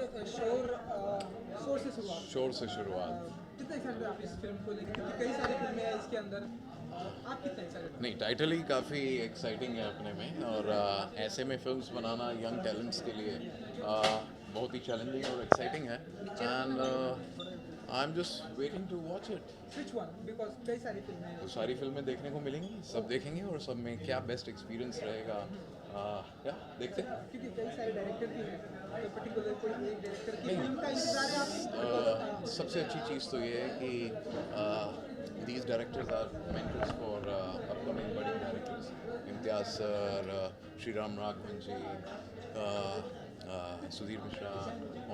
शोर से शुरुआत। शोर से शुरुआत। कितने एक्साइटेड आप इस फिल्म को लेकर, क्योंकि कई सारी फिल्में हैं इसके अंदर, आप कितने एक्साइटेड? नहीं, टाइटल ही काफ़ी एक्साइटिंग है अपने में, और ऐसे में फिल्म्स बनाना यंग टैलेंट्स के लिए बहुत ही चैलेंजिंग और एक्साइटिंग है, and I am just waiting to watch it. Which one? Because कई सारी फिल्में हैं। तो सारी फिल्में देखने को मिलेंगी, सब देखेंगे, और सब में क्या बेस्ट एक्सपीरियंस रहेगा क्या देखते हैं। क्योंकि कई सारे डायरेक्टर भी हैं, तो पर्टिकुलर कोई एक डायरेक्टर की नहीं, फिल्म का इंतजार है आपको? सबसे अच्छी चीज़ तो ये है कि these directors are mentors for upcoming बड़ी directors, Imtiaz sir, Sri Ram Raghavan ji, Sudhir Mishra,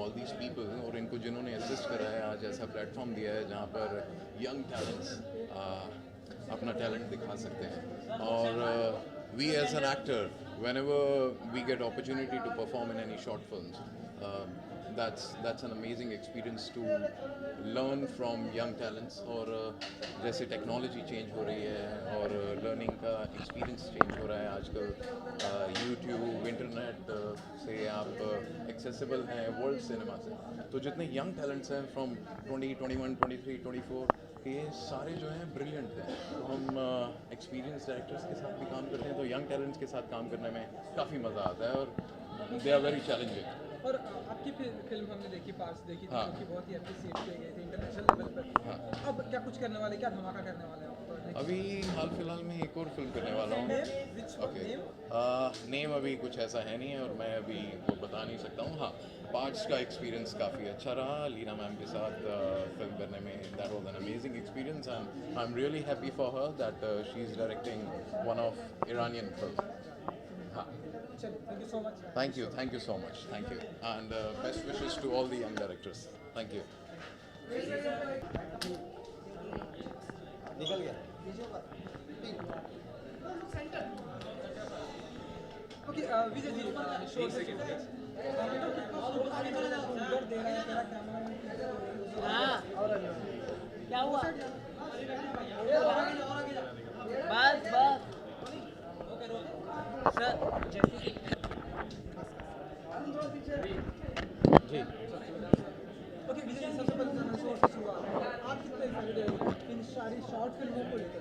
all these people, और इनको जिन्होंने असिस्ट करा है, आज ऐसा प्लेटफॉर्म दिया है जहाँ पर यंग टैलेंट्स अपना टैलेंट दिखा सकते हैं, और we as an actor, whenever we get opportunity to perform in any short films, that's an amazing experience to learn from young talents, और जैसे टेक्नोलॉजी चेंज हो रही है और लर्निंग का एक्सपीरियंस चेंज हो रहा है आजकल, यूट्यूब, इंटरनेट से आप एक्सेसिबल हैं वर्ल्ड सिनेमा से, तो जितने यंग टैलेंट्स हैं फ्रॉम 20, 21, 23, 24, ये सारे जो हैं ब्रिलियंट हैं, तो हम एक्सपीरियंस डायरेक्टर्स के साथ भी काम करते हैं, तो यंग टैलेंट्स के साथ काम करने में काफ़ी मज़ा आता है, और दे आर वेरी चैलेंजिंग। और आपकी फिल्म हमने देखी, पार्ट्स देखी थी, हाँ। जो कि बहुत ही अप्रिशिएट किए गए थे इंटरनेशनल लेवल पर। हाँ। अब क्या कुछ करने वाले, क्या धमाका करने वाले हैं आप? अभी हाल फिलहाल में एक और फिल्म करने वाला हूँ। ओके, नेम अभी कुछ ऐसा है नहीं है, और मैं अभी वो बता नहीं सकता हूँ। हाँ, पार्ट्स का एक्सपीरियंस काफ़ी अच्छा रहा लीना मैम के साथ फिल्म करने में। That was an amazing experience, and I am really happy for her that she is directing one of Iranian film. हाँ, thank you so much. Thank you so much, thank you, and best wishes to all the young directors. Thank you. निकल गया। Okay, Vijay ji, शोर से सुंदर दे रहा है तेरा camera. हाँ, क्या हुआ? बस बस सर, जी, ओके विजय जी, सबसे पहले शोर से शुरुआत। आप कितने एक्साइटेड हैं इन सारी शॉर्ट फिल्मों को लेकर?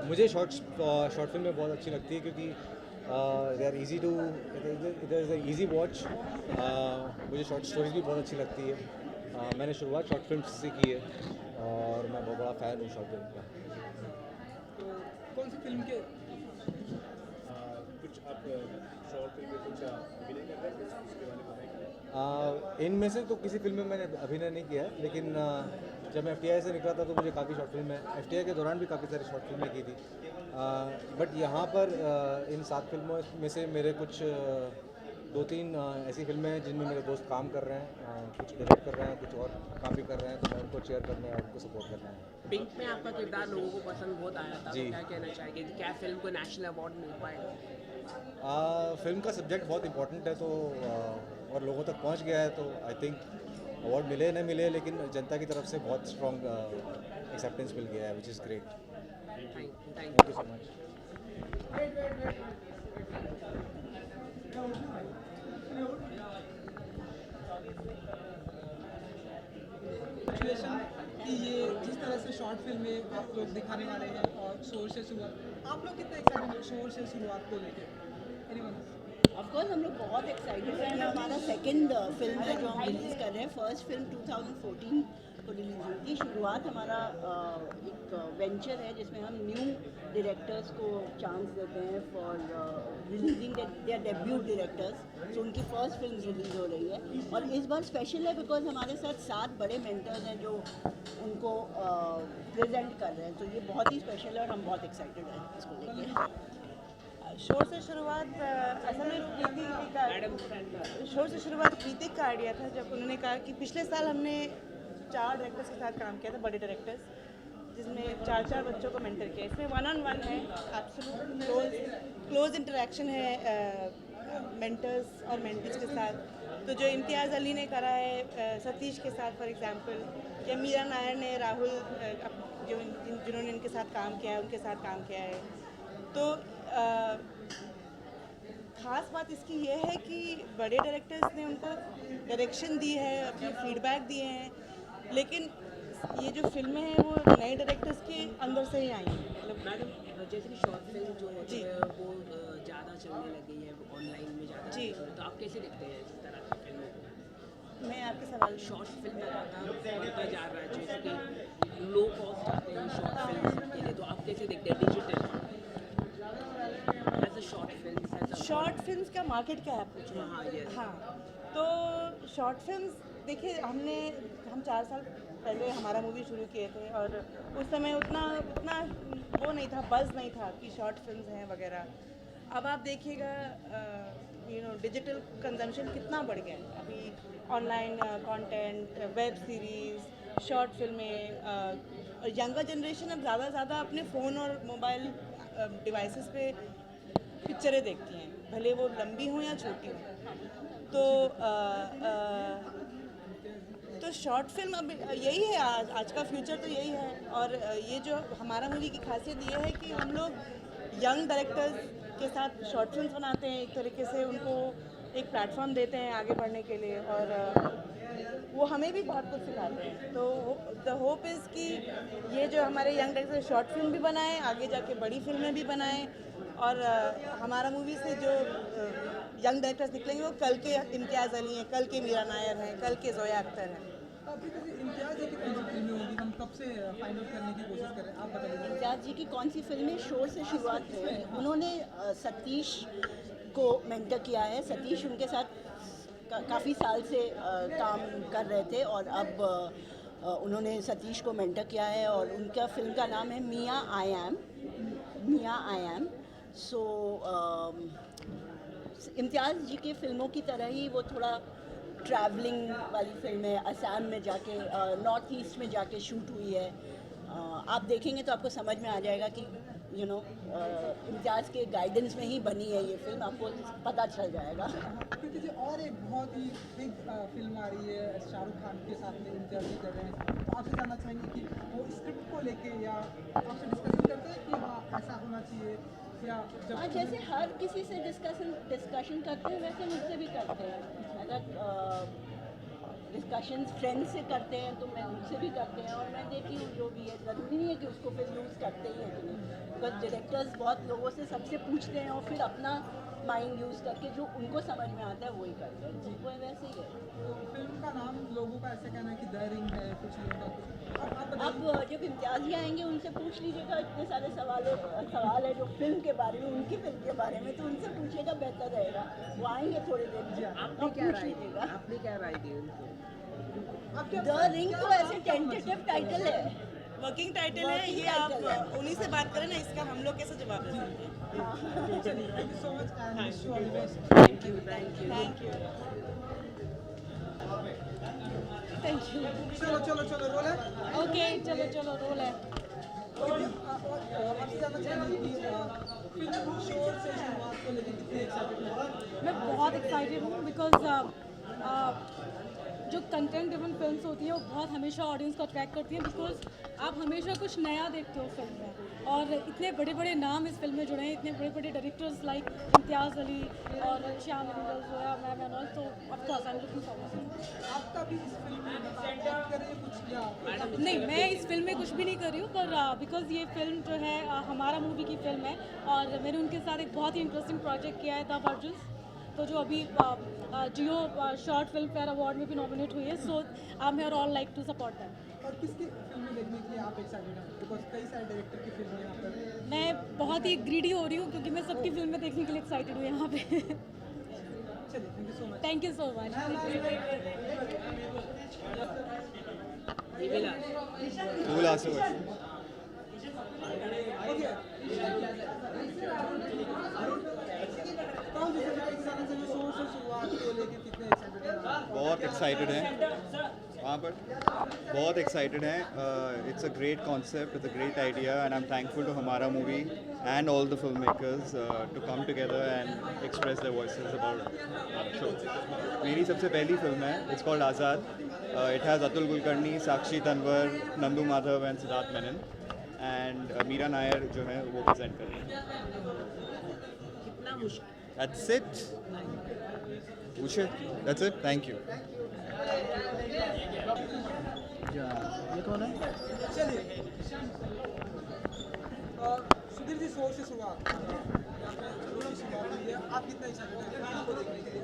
मुझे शॉर्ट फिल्में बहुत अच्छी लगती है, क्योंकि they are easy to, it is easy watch. मुझे शॉर्ट स्टोरीज भी बहुत अच्छी लगती है। मैंने शुरुआत शॉर्ट फिल्म से की है, और मैं बहुत बड़ा फ़ैन हूँ शॉर्ट फिल्म का। तो कौन सी फिल्म के कुछ आप शॉर्ट फिल्म में कुछ अभिनय कर रहे हैं, उसके बारे में बताएं। इनमें से तो किसी फिल्म में मैंने अभिनय नहीं किया है, लेकिन जब मैं FTI से निकला था तो मुझे काफ़ी शॉर्ट फिल्म में, FTI के दौरान भी काफ़ी सारी शॉर्ट फिल्में की थी। बट यहाँ पर इन 7 फिल्मों में से मेरे कुछ 2-3 ऐसी फिल्में हैं जिनमें मेरे दोस्त काम कर रहे हैं, कुछ डायरेक्ट कर रहे हैं, कुछ और काम भी कर रहे हैं, तो मैं उनको चेयर करने और उनको सपोर्ट करना है। पिंक में आपका किरदार लोगों को पसंद बहुत आया था, तो जी। क्या कहना चाहेंगे? क्या फिल्म को नेशनल अवार्ड मिल पाएगा? फिल्म का सब्जेक्ट बहुत इंपॉर्टेंट है, तो और लोगों तक पहुंच गया है, तो आई थिंक अवार्ड मिले न मिले, लेकिन जनता की तरफ से बहुत स्ट्रॉन्ग एक्सेप्टेंस मिल गया है, which is great. Thank thank you so much. Situation कि ये जिस तरह से शॉर्ट फिल्में आप लोग दिखाने वाले हैं, और शोर से शुरुआत, आप लोग कितने एक्साइटेड हैं शोर से शुरुआत को लेकर? एनीवन? ऑफकोर्स हम लोग बहुत एक्साइटेड हैं। ये हमारा सेकंड फिल्म है जो हम रिलीज़ कर रहे हैं। फर्स्ट फिल्म 2014 को रिलीज़ हुई थी। शुरुआत हमारा एक वेंचर है जिसमें हम न्यू डायरेक्टर्स को चांस देते हैं for releasing their debut directors. So उनकी फर्स्ट फिल्म रिलीज़ हो रही है, और इस बार स्पेशल है बिकॉज हमारे साथ 7 बड़े मेंटर्स हैं जो उनको प्रेजेंट कर रहे हैं। तो ये बहुत ही स्पेशल है और हम बहुत एक्साइटेड हैं इसको लेकर। शोर से शुरुआत असल में शोर से शुरुआत प्रीतिक का आइडिया था, जब उन्होंने कहा कि पिछले साल हमने 4 डायरेक्टर्स के साथ काम किया था, बड़े डायरेक्टर्स, जिसमें 4 बच्चों को मेंटर किया। इसमें 1-on-1 है, एब्सोल्यूट क्लोज इंटरेक्शन है मेंटर्स और मेंटीज के साथ। तो जो इम्तियाज़ अली ने करा है सतीश के साथ फॉर एग्जांपल, या मीरा नायर ने राहुल जिन्होंने इनके साथ काम किया है उनके साथ काम किया है। तो ख़ास बात इसकी ये है कि बड़े डायरेक्टर्स ने उनको डायरेक्शन दी है, अपने फीडबैक दिए हैं, लेकिन ये जो फिल्में हैं वो नए डायरेक्टर्स के अंदर से ही आई हैं। मतलब मैडम जैसे कि शॉर्ट फिल्म जो होती जी। है वो ज़्यादा चलने लगी है ऑनलाइन में ज़्यादा, जी। तो आप कैसे देखते हैं इस तरह की फिल्मों को? मैं आपके सवाल शॉर्ट फिल्म लगातार बढ़ता जा रहा है, जैसे कि लो कॉस्ट आते हैं शॉर्ट फिल्म के लिए, तो आप कैसे देखते हैं digital as a short film? Short films का मार्केट क्या है आप पूछ रहे हैं? हाँ, yes. हाँ, तो शॉर्ट फिल्म्स देखिए हम 4 साल पहले हमारा मूवी शुरू किए थे और उस समय उतना वो नहीं था, बज़ नहीं था कि शॉर्ट फिल्म्स हैं वगैरह। अब आप देखिएगा डिजिटल कंजम्पशन कितना बढ़ गया है। अभी online content, web series, short फिल्में, और यंगर जनरेशन अब ज़्यादा अपने फ़ोन और मोबाइल डिवाइसेस पे पिक्चरें देखती हैं, भले वो लंबी हों या छोटी हों। तो शॉर्ट फिल्म अब यही है, आज का फ्यूचर तो यही है। और ये जो हमारा मूवी की खासियत ये है कि हम लोग यंग डायरेक्टर्स के साथ शॉर्ट फिल्म्स बनाते हैं, एक तरीके से उनको एक प्लेटफॉर्म देते हैं आगे बढ़ने के लिए, और वो हमें भी बहुत कुछ सिखाते हैं। तो द होप इज़ कि ये जो हमारे यंग डायरेक्टर शॉर्ट फिल्म भी बनाएं, आगे जाके बड़ी फिल्में भी बनाएं, और हमारा मूवी से जो यंग डायरेक्टर्स निकलेंगे वो कल के इम्तियाज़ अली हैं, कल के मीरा नायर हैं, कल के ज़ोया अख्तर हैं। अभी तो इम्तियाज़ जी की कौन सी फिल्में होंगी, हम कब से फाइनल करने की कोशिश करें, आप बताइए। इम्तियाज़ जी की कौन सी फिल्में शोर से शुरुआत है। उन्होंने सतीश को मेंटर किया है। सतीश उनके साथ काफ़ी साल से काम कर रहे थे, और अब उन्होंने सतीश को मेंटर किया है, और उनका फिल्म का नाम है मियाँ आई एम। सो इम्तियाज़ जी के फिल्मों की तरह ही वो थोड़ा ट्रैवलिंग वाली फिल्म है। असम में जाके, नॉर्थ ईस्ट में जाके शूट हुई है। आप देखेंगे तो आपको समझ में आ जाएगा कि इम्तियाज़ के गाइडेंस में ही बनी है ये फिल्म, आपको पता चल जाएगा। क्योंकि जी और एक बहुत ही बिग फिल्म आ रही है, शाहरुख खान के साथ में इम्तियाज़ जी कर रहे हैं, तो आपसे जानना चाहेंगे कि वो स्क्रिप्ट को लेके या आपसे डिस्कशन करते हैं कि हाँ ऐसा होना चाहिए, या हाँ, जैसे हर किसी से डिस्कशन करते हैं वैसे मुझसे भी करते हैं। अगर डिस्कशंस फ्रेंड्स से करते हैं तो मैं उनसे भी करते हैं, और मैं देखती हूँ जो भी है। ज़रूरी नहीं है कि उसको फिर यूज़ करते ही हैं कि नहीं, बिकॉज डायरेक्टर्स बहुत लोगों से सबसे पूछते हैं और फिर अपना माइंड यूज़ करके जो उनको समझ में आता है वही करते हैं। तो वो वैसे ही है। तो फिल्म का नाम लोगों का ऐसे कहना है कि द रिंग है, कुछ लोगों का कुछ। अब जब इम्तियाज़ जी आएंगे उनसे पूछ लीजिएगा, इतने सारे सवाल है जो फिल्म के बारे में, उनकी फिल्म के बारे में, तो उनसे पूछेगा बेहतर रहेगा। वो आएंगे थोड़ी देर में, आपने क्या राय दी उनको? द रिंग तो ऐसे टेंटेटिव टाइटल है, वर्किंग टाइटल है ये। आप उन्हीं से बात करें ना, इसका हम लोग कैसे जवाब दे सकते हैं? चलिए, thank you so much and wish you all the best. Thank you. Thank you. चलो रोल है। ओके, चलो रोल है। आपसे जानना चाहेंगे कि फिल्म शोर से शुरुआत को लेकर कितने एक्साइटेड हैं? मैं बहुत एक्साइटेड हूँ बिकॉज जो कंटेंट ड्रिवन फिल्म्स होती हैं वो बहुत हमेशा ऑडियंस को अट्रैक्ट करती हैं, बिकॉज आप हमेशा कुछ नया देखते हो फिल्म में, और इतने बड़े बड़े नाम इस फिल्म में जुड़े हैं, इतने बड़े बड़े डायरेक्टर्स लाइक इम्तियाज़ अली और Shyam Benegal, Zoya ma'am and all. तो of course I am looking forward. आपका भी इस फिल्म में आप कर रहे हैं कुछ या नहीं, मैं इस फिल्म में कुछ भी नहीं कर रही हूँ, पर बिकॉज ये फिल्म जो है हमारा मूवी की फिल्म है, और मैंने उनके साथ एक बहुत ही इंटरेस्टिंग प्रोजेक्ट किया है द वर्जिन्स, तो जो अभी Jio short Filmfare award में भी नॉमिनेट हुई है। So I am here all like to support them. और किसकी फिल्में देखने के लिए आप एक्साइटेड हैं? बिकॉज कई सारे डायरेक्टर की फिल्में यहाँ पर। मैं बहुत ही ग्रीडी हो रही हूँ क्योंकि मैं सबकी फिल्में देखने के लिए एक्साइटेड हूँ यहाँ पे। चलिए, thank you so much. Thank you so much. बहुत एक्साइटेड हैं वहाँ पर, बहुत एक्साइटेड हैं। It's a great concept, it's a great idea, and I am thankful to हमारा movie and all the film makers to come together and express their voices about show. मेरी सबसे पहली फिल्म है, it's called Azaad. It has Atul Kulkarni, Sakshi Tanwar, Nandu Madhav and Siddharth Menon, and Meera Nair जो है वो present कर रही हैं। That's it. Usha, that's it. Thank you. ये कौन है? चलिए सुधीर जी, शोर से शुरुआत हुई है, आप कितना एक्साइटेड हैं फिल्म को देखने के लिए?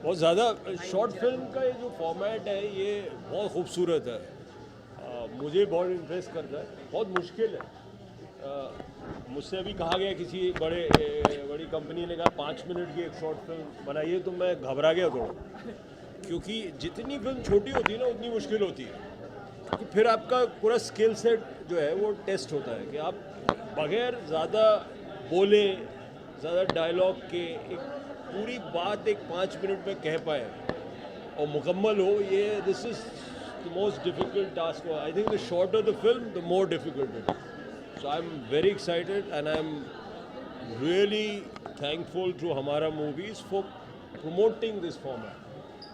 बहुत ज़्यादा। शॉर्ट फिल्म का ये जो फॉर्मेट है ये बहुत खूबसूरत है, मुझे बहुत इंटरेस्ट करता है। बहुत मुश्किल है, मुझसे अभी कहा गया किसी बड़ी कंपनी ने कहा 5 मिनट की एक शॉर्ट फिल्म बनाइए, तो मैं घबरा गया थोड़ा, क्योंकि जितनी फिल्म छोटी होती है ना उतनी मुश्किल होती है, कि फिर आपका पूरा स्किल सेट जो है वो टेस्ट होता है कि आप बगैर ज़्यादा बोले, ज़्यादा डायलॉग के एक पूरी बात एक 5 मिनट में कह पाए और मुकम्मल हो। ये this is the most difficult task. I think the shorter the film the more difficult it is. So I'm very excited and I'm really thankful to Hamara Movies for promoting this format.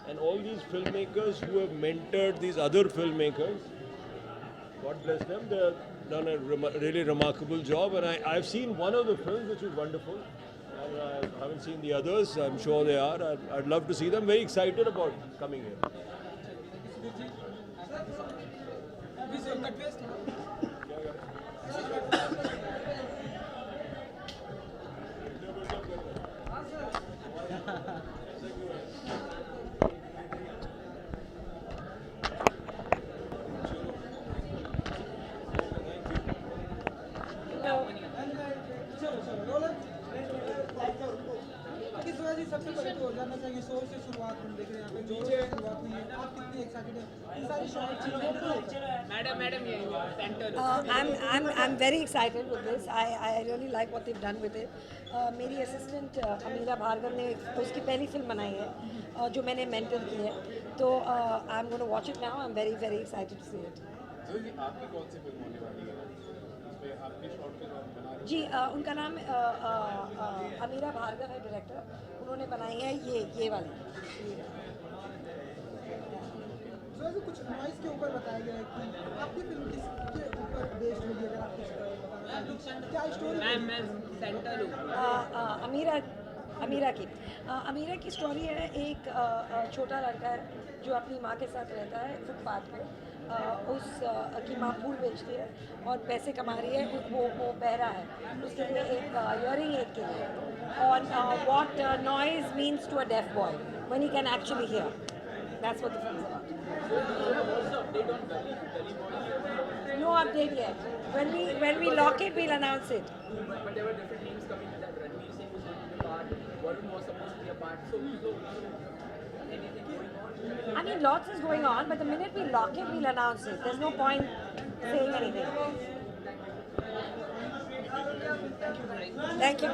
And all these filmmakers who have mentored these other filmmakers, God bless them, they've done a really remarkable job. And I've seen one of the films which was wonderful. And I haven't seen the others, I'm sure they are. I'd love to see them. Very excited about coming here. सबसे पहले तो जानना चाहिए, शोर से शुरुआत हम देख रहे हैं, यहाँ पे जोर से शुरुआत हुई है, आप कितनी एक्साइटेड हैं? ये सारी शॉर्ट चीज़ें मैडम ये centre I'm very excited with this. I really like what they've done with it. मेरी असिस्टेंट अमीरा भार्गव ने उसकी पहली फिल्म बनाई है जो मैंने मेंटर की है, तो I am going to watch it now. I am very very excited to see it. आपकी कौन सी फिल्म होने वाली है? इसमें आपकी शॉर्ट फिल्म बना रही जी उनका नाम अमीरा भार्गव है, डायरेक्टर, उन्होंने बनाई है ये वाली। तो कुछ नॉइस के ऊपर बताया गया है कि आपकी फिल्म किसके ऊपर बेस्ड होगी, अगर आप कुछ बताना क्या स्टोरी? मैं सेंटर हूँ। अमीरा की स्टोरी है। एक छोटा लड़का है जो अपनी माँ के साथ रहता है फुटपाथ पे। की माँ फूल बेचती है और पैसे कमा रही है, वो बहरा है, उसके लिए एक ईयरिंग एड के लिए, और what noise means to a deaf boy when he can actually hear. That's what the film is about. No update yet. When we lock it, we'll announce it. But there were different names coming that Ranveer Singh was going to be a part, Varun was supposed to be a part. So anything going on? I mean, lots is going on, but the minute we lock it, we'll announce it. There's no point saying anything. Thank you.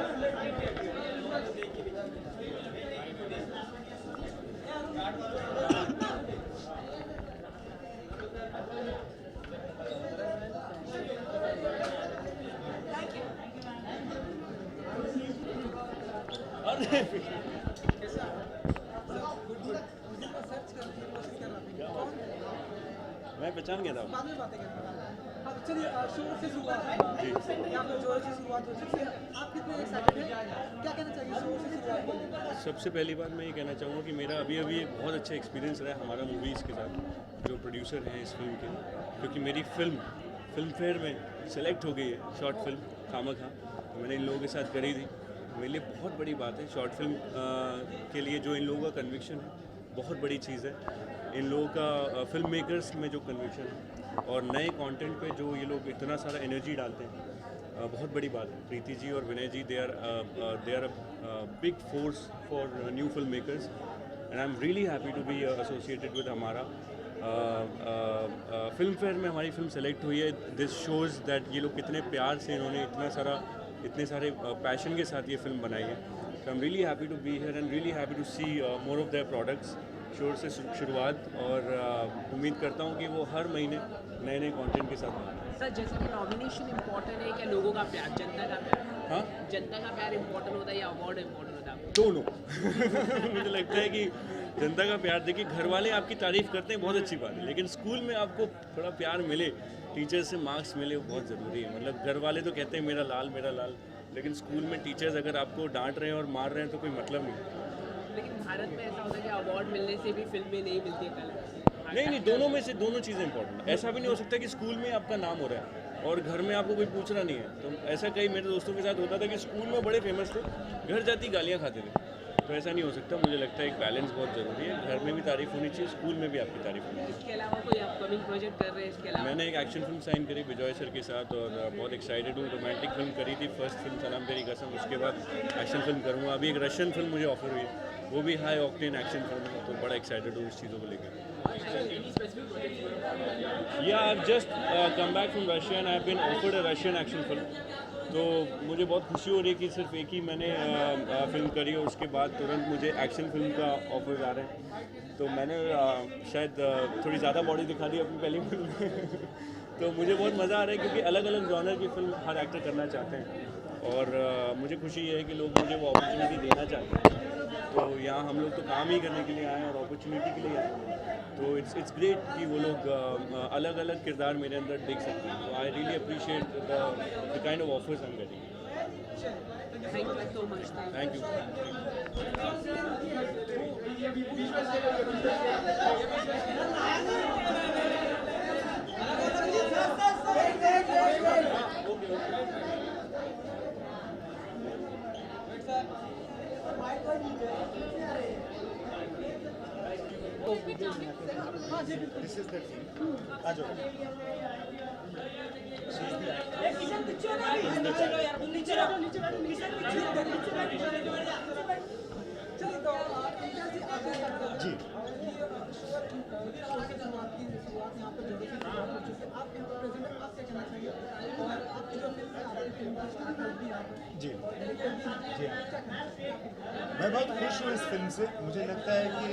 मैं पहचान गया था। बाद में बातें करते हैं। चलिए शोर से शुरुआत, यहाँ पे जोर से शुरुआत हो चुकी है, आप कितने एक्साइटेड हैं? क्या कहना चाहिए शोर से शुरुआत को? सबसे पहली बात मैं ये कहना चाहूँगा कि मेरा अभी एक बहुत अच्छा एक्सपीरियंस रहा है हमारा मूवीज़ के साथ, जो प्रोड्यूसर हैं इस फिल्म के, क्योंकि मेरी फिल्म फेयर में सेलेक्ट हो गई है शॉर्ट फिल्म खामखा, तो मैंने इन लोगों के साथ करी थी। मेरे लिए बहुत बड़ी बात है शॉर्ट फिल्म के लिए जो इन लोगों का कन्विक्शन है, बहुत बड़ी चीज़ है। इन लोगों का फिल्म मेकर्स में जो कन्विक्शन है और नए कंटेंट पे जो ये लोग इतना सारा एनर्जी डालते हैं, बहुत बड़ी बात है। प्रीति जी और Vinay ji they are a big force for new film makers and I am really happy to be associated with हमारा। फिल्म फेयर में हमारी फिल्म सेलेक्ट हुई है। दिस शोज़ दैट ये लोग कितने प्यार से इन्होंने इतने सारे पैशन के साथ ये फिल्म बनाई है। So I am really happy to be here and really happy to see more of their products. Shor Se शुरुआत, और उम्मीद करता हूँ कि वो हर महीने नए कंटेंट के साथ आए। सर जैसे कि नॉमिनेशन इम्पोर्टेंट है क्या लोगों का प्यार, जनता का प्यार? हाँ, जनता का प्यार इम्पोर्टेंट होता है या अवार्ड इम्पोर्टेंट होता है? दोनों। मुझे लगता है कि जनता का प्यार, देखिए घर वाले आपकी तारीफ़ करते हैं, बहुत अच्छी बात है, लेकिन स्कूल में आपको थोड़ा प्यार मिले, टीचर से मार्क्स मिले, वो बहुत ज़रूरी है। मतलब घर वाले तो कहते हैं मेरा लाल, लेकिन स्कूल में टीचर्स अगर आपको डांट रहे हैं और मार रहे हैं तो कोई मतलब नहीं। लेकिन भारत में ऐसा होता है कि अवार्ड मिलने से भी फिल्में नहीं मिलती पहले। नहीं, दोनों में से दोनों चीज़ें इंपॉर्टेंट। ऐसा भी नहीं हो सकता कि स्कूल में आपका नाम हो रहा है और घर में आपको कोई पूछ रहा नहीं है। तो ऐसा कई मेरे दोस्तों के साथ होता था कि स्कूल में बड़े फेमस थे, घर जाती गालियाँ खाते थे। तो ऐसा नहीं हो सकता। मुझे लगता है एक बैलेंस बहुत ज़रूरी है। घर में भी तारीफ होनी चाहिए, स्कूल में भी आपकी तारीफ होनी चाहिए। इसके अलावा कोई अपकमिंग प्रोजेक्ट कर रहे हैं इसके अलावा? मैंने एक एक्शन फिल्म साइन करी विजय सर के साथ और बहुत एक्साइटेड हूँ। रोमांटिक फिल्म करी थी, फर्स्ट फिल्म सलाम तेरी कसम, उसके बाद एक्शन फिल्म करूँगा। अभी एक रशियन फिल्म मुझे ऑफर हुई है, वो भी हाई ऑक्टेन एक्शन फिल्म है, तो बड़ा एक्साइटेड हूँ इस चीज़ों को लेकर। Yeah, I've just come back from Russia and I've been offered a Russian action film. तो मुझे बहुत खुशी हो रही है कि सिर्फ एक ही मैंने फिल्म करी और उसके बाद तुरंत मुझे एक्शन फिल्म का ऑफर आ रहे हैं। तो मैंने शायद थोड़ी ज़्यादा बॉडी दिखा दी अपनी पहली फिल्म में तो मुझे बहुत मज़ा आ रहा है क्योंकि अलग अलग जॉनर की फिल्म हर एक्टर करना चाहते हैं और मुझे खुशी है कि लोग मुझे वो अपॉर्चुनिटी देना चाहते हैं। तो यहाँ हम लोग तो काम ही करने के लिए आए हैं और अपॉर्चुनिटी के लिए आए हैं। तो इट्स ग्रेट कि वो लोग अलग अलग किरदार मेरे अंदर देख सकते हैं। तो I really appreciate the kind of offers I am getting. Thank you so much. Thank This is the team. आ जाओ। जी जी जी हाँ। मैं बहुत खुश हूँ इस फिल्म से। मुझे लगता है कि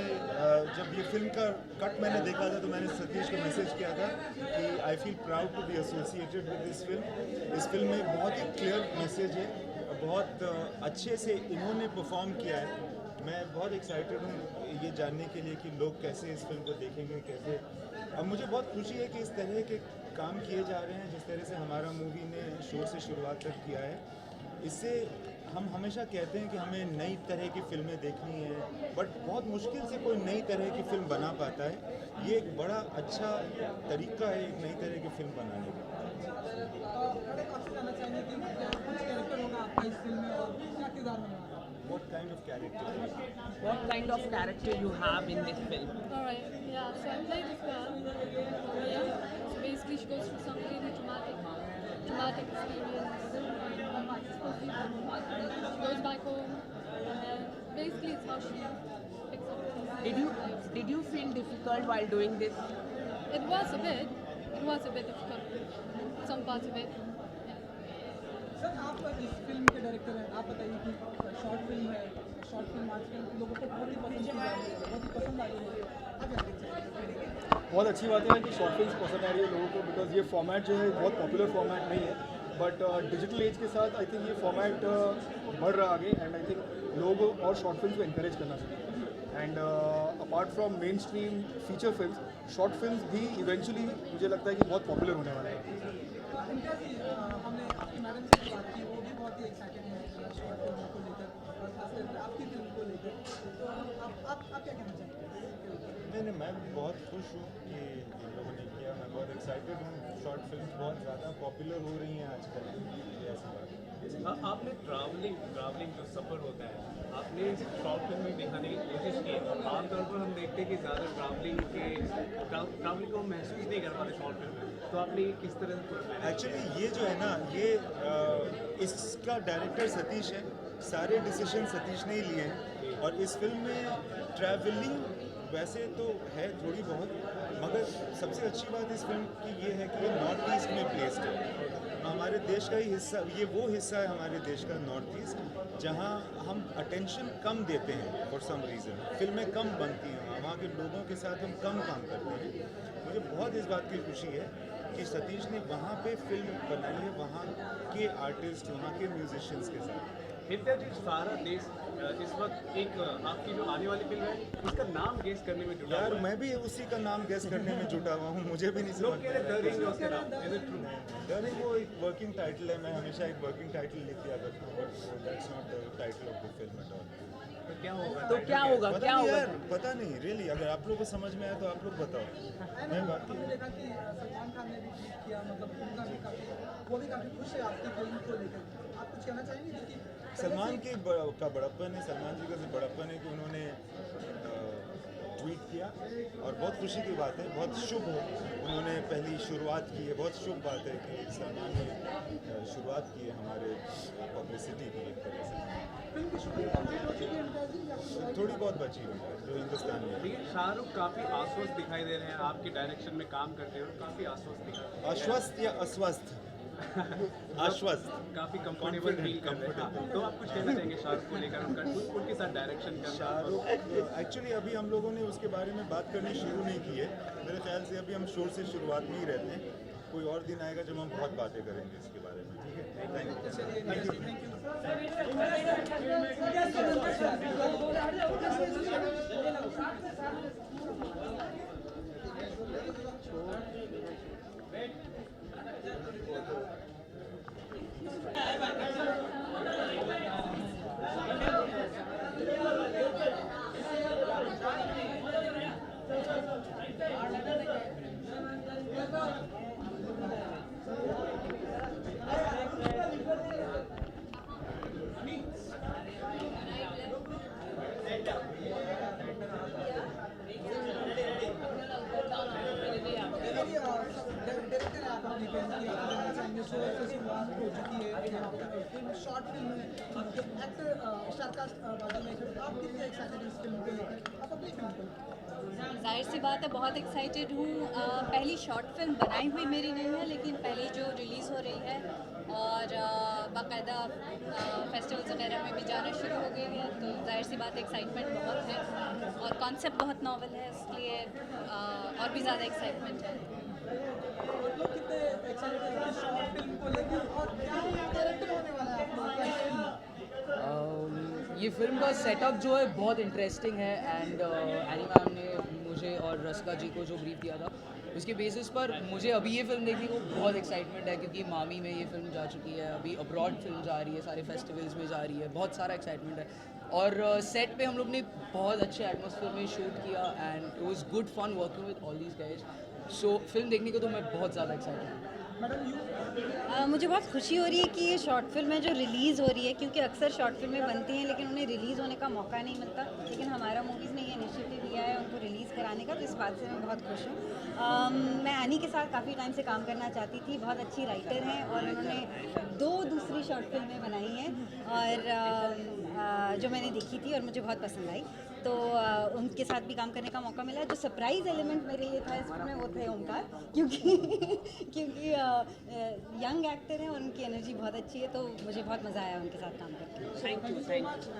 जब ये फिल्म का कट मैंने देखा था तो मैंने सतीश को मैसेज किया था कि I feel proud to be associated with this film. इस फिल्म में बहुत ही क्लियर मैसेज है, बहुत अच्छे से इन्होंने परफॉर्म किया है। मैं बहुत एक्साइटेड हूँ ये जानने के लिए कि लोग कैसे इस फिल्म को देखेंगे, कैसे। अब मुझे बहुत खुशी है कि इस तरह के काम किए जा रहे हैं जिस तरह से हमारा मूवी ने शोर से शुरुआत तक किया है। इससे हम हमेशा कहते हैं कि हमें नई तरह की फिल्में देखनी है, बट बहुत मुश्किल से कोई नई तरह की फिल्म बना पाता है। ये एक बड़ा अच्छा तरीका है एक नई तरह की फिल्म बनाने का। What kind of character? What kind of character you have in this film? Alright, yeah, so I played this girl, Maria. So basically she goes through some really traumatic experience. She goes back home and then basically it's how she picks up. Did you feel difficult while doing this? It was a bit difficult, some parts of it. Sir आप इस film के director हैं, आप बताइए कि short film है, short film आजकल लोगों को बहुत ही पसंद की जा रही है, बहुत ही पसंद आ रही है। आप क्या कहते हैं? बहुत अच्छी बात है कि शॉर्ट फिल्म पसंद आ रही है लोगों को, बिकॉज ये फॉर्मेट जो है बहुत पॉपुलर फॉर्मेट नहीं है, बट डिजिटल एज के साथ आई थिंक ये फॉर्मेट बढ़ रहा आगे एंड आई थिंक लोग और शॉर्ट फिल्म को इंकरेज करना चाहिए। And apart from main stream feature film, short film भी इवेंचुअली मुझे लगता है कि बहुत पॉपुलर होने वाला है। हमने आपकी मैडम से बात की, वो भी बहुत ही एक्साइटेड हैं शॉर्ट फिल्म को लेकर और खासकर आपकी फिल्म को लेकर। तो आप क्या कहना चाहते हैं? नहीं, मैं बहुत खुश हूँ कि इन लोगों ने किया। मैं बहुत एक्साइटेड हूँ। शॉर्ट फिल्म बहुत ज़्यादा पॉपुलर हो रही हैं आजकल, ये ऐसी बात है। आपने ट्रैवलिंग जो सफ़र होता है आपने शॉर्ट फिल्म में दिखाने की कोशिश की है। आमतौर पर हम देखते हैं कि ज़्यादा ट्रैवलिंग को महसूस नहीं कर पाते शॉर्ट फिल्म में, तो आपने किस तरह से? एक्चुअली ये जो है ना, ये इसका डायरेक्टर सतीश है। सारे डिसीजन सतीश ने ही लिए हैं और इस फिल्म में ट्रैवलिंग वैसे तो है थोड़ी बहुत, मगर सबसे अच्छी बात इस फिल्म की ये है कि ये नॉर्थ ईस्ट में प्लेस्ड है। हमारे देश का ही हिस्सा, ये वो हिस्सा है हमारे देश का नॉर्थ ईस्ट जहाँ हम अटेंशन कम देते हैं फॉर सम रीज़न। फिल्में कम बनती हैं, वहाँ के लोगों के साथ हम कम काम करते हैं। मुझे बहुत इस बात की खुशी है कि सतीश ने वहाँ पे फिल्म बनाई है, वहाँ के आर्टिस्ट, वहाँ के म्यूजिशियंस के साथ। इंद्रजीत सारा देश इस वक्त एक आपकी जो आने वाली फिल्म है उसका नाम गेस करने में जुटा यार मैं भी उसी का नाम गेस करने में जुटा हुआ हूँ, मुझे भी नहीं समझ लोग कह रहे द रिंग उसका नाम, is it true? The ring वो एक वर्किंग टाइटल है, मैं हमेशा एक वर्किंग टाइटल लिख दिया करता हूँ, but that's not the title of the film at all. तो क्या होगा? तो क्या होगा, पता क्या नहीं होगा? यार, पता नहीं रियली, अगर आप लोगों को समझ में आए तो आप लोग बताओ। मैं बाकी हमने देखा कि सलमान खान ने भी ट्वीट किया, मतलब उनका भी वो भी काफ़ी खुश है आपकी फिल्म को लेकर। आप कुछ कहना चाहेंगे? क्योंकि सलमान की का बड़प्पन है, सलमान जी का बड़प्पन है कि उन्होंने ट्वीट किया और बहुत खुशी की बात है, बहुत शुभ है, उन्होंने पहली शुरुआत की है, बहुत शुभ बात है कि सलमान ने शुरुआत की है हमारे पब्लिसिटी की एक तरह से। फिल्म की शूटिंग कंप्लीट हो चुकी है इंद्रजीत या कुछ थोड़ी बहुत बची हुई है जो हिंदुस्तान में है। लेकिन शाहरुख काफी आश्वस्त दिखाई दे रहे हैं, आपके डायरेक्शन में काम करते हुए काफी आश्वस्त दिखाई दे रहे हैं। आश्वस्त या अस्वस्थ? आश्वस्त, काफी कंफर्टेबल फील कर रहे हैं। तो आप कुछ कहना चाहेंगे शाहरुख को लेकर, उनके साथ डायरेक्शन करना? शाहरुख एक्चुअली अभी हम लोगों ने उसके बारे में बात करनी शुरू नहीं की है, मेरे ख्याल से अभी हम शोर से शुरुआत में ही रहते हैं, कोई और दिन आएगा जब हम बहुत बातें करेंगे इसके बारे में, ठीक है? थैंक डायरेक्टर आप अपनी फिल्म की आप कहना चाहेंगे शो से शुरुआत हो चुकी है यहाँ पे फिल्म शॉर्ट फिल्म है, एक्टर स्टारकास्ट बाजू में, आप कितने एक्साइटेड इस फिल्म को लेकर, आप अपनी फिल्म को? जाहिर सी बात है बहुत एक्साइटेड हूँ। पहली शॉर्ट फिल्म बनाई हुई मेरी नहीं है, लेकिन पहली जो रिलीज़ हो रही है और बाकायदा फेस्टिवल्स वगैरह में भी जाना शुरू हो गई है, तो जाहिर सी बात एक्साइटमेंट बहुत है और कॉन्सेप्ट बहुत नॉवल है, इसलिए और भी ज़्यादा एक्साइटमेंट है। मतलब कितने एक्साइटेड हैं शॉर्ट फिल्म को लेकर और क्या कैरेक्टर होने वाला है आपका इस फिल्म में? ये फिल्म का सेटअप जो है बहुत इंटरेस्टिंग है एंड एनी मैम ने मुझे और रस्का जी को जो ब्रीफ दिया था उसके बेसिस पर मुझे अभी ये फिल्म देखने को बहुत एक्साइटमेंट है, क्योंकि मामी में ये फिल्म जा चुकी है, अभी अब्रॉड फिल्म जा रही है, सारे फेस्टिवल्स में जा रही है, बहुत सारा एक्साइटमेंट है और सेट पे हम लोग ने बहुत अच्छे एटमॉस्फेयर में शूट किया and it was good fun working with all these guys. So film देखने को तो मैं बहुत ज़्यादा एक्साइटेड हूँ। मुझे बहुत खुशी हो रही है कि ये शॉर्ट फिल्म है जो रिलीज़ हो रही है, क्योंकि अक्सर शॉर्ट फिल्में बनती हैं लेकिन उन्हें रिलीज़ होने का मौका नहीं मिलता, लेकिन हमारा मूवीज़ ने ये इनिशिएटिव लिया है उनको रिलीज़ कराने का, तो इस बात से मैं बहुत खुश हूँ। मैं एनी के साथ काफ़ी टाइम से काम करना चाहती थी, बहुत अच्छी राइटर हैं और उन्होंने 2 दूसरी शॉर्ट फिल्में बनाई हैं और जो मैंने देखी थी और मुझे बहुत पसंद आई, तो उनके साथ भी काम करने का मौका मिला। जो सरप्राइज़ एलिमेंट मेरे लिए था इस फिल्म में वो थे ओमकार, क्योंकि यंग एक्टर हैं और उनकी एनर्जी बहुत अच्छी है, तो मुझे बहुत मज़ा आया उनके साथ काम करके। Thank you. Thank you.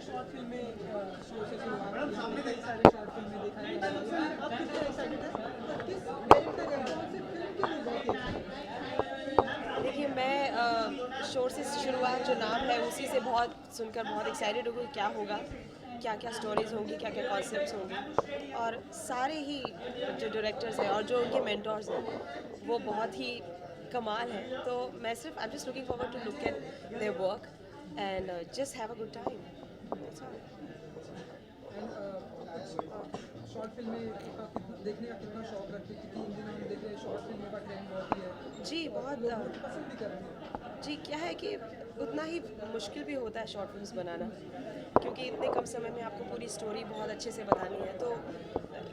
Short फिल्में शो से शुरुआत हमने कई सारे शॉर्ट फिल्में दिखाई हैं, आप कितने एक्साइटेड हैं? किस डायरेक्टर या कौन सी फिल्म के लिए बहुत एक्साइटेड? देखिए मैं शोर से शुरुआत जो नाम है उसी से बहुत सुनकर बहुत एक्साइटेड हो गई, क्या होगा, क्या क्या स्टोरीज़ होंगी, क्या क्या कॉन्सेप्ट्स होंगे, और सारे ही जो डायरेक्टर्स हैं और जो उनके मेंटर्स हैं वो बहुत ही कमाल है, तो मैं सिर्फ I am just looking forward to look at their work and just have a good time. Short फिल्में देखने का कितना शौक रखती थी, इन दिनों हम देख रहे हैं शॉर्ट फिल्मों का ट्रेंड बहुत ही है जी, बहुत पसंद भी कर रहे हैं। जी, क्या है कि उतना ही मुश्किल भी होता है शॉर्ट फिल्म्स बनाना, क्योंकि इतने कम समय में आपको पूरी स्टोरी बहुत अच्छे से बतानी है, तो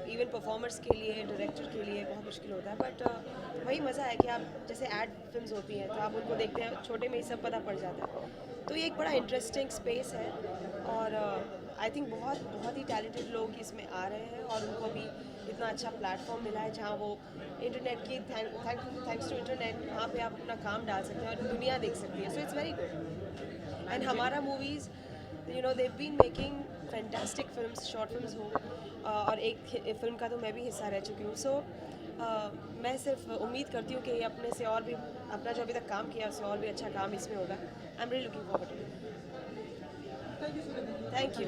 इवन परफॉर्मर्स के लिए, डायरेक्टर के लिए बहुत मुश्किल होता है, बट वही मज़ा है कि आप जैसे एड फिल्म्स होती हैं तो आप उनको देखते हैं, छोटे में ही सब पता पड़ जाता है, तो ये एक बड़ा इंटरेस्टिंग स्पेस है और आई थिंक बहुत ही टैलेंटेड लोग इसमें आ रहे हैं और उनको भी इतना अच्छा प्लेटफॉर्म मिला है जहाँ वो इंटरनेट की थैंक्स टू इंटरनेट वहाँ पे आप अपना काम डाल सकते हैं और दुनिया देख सकती है. So it's very good. And हमारा movies you know they've been making fantastic films, short films हो और एक फिल्म का तो मैं भी हिस्सा रह चुकी हूँ. सो मैं सिर्फ उम्मीद करती हूँ कि अपने से और भी अपना जो अभी तक काम किया उससे और भी अच्छा काम इसमें होगा. I am really looking forward to it. Thank you.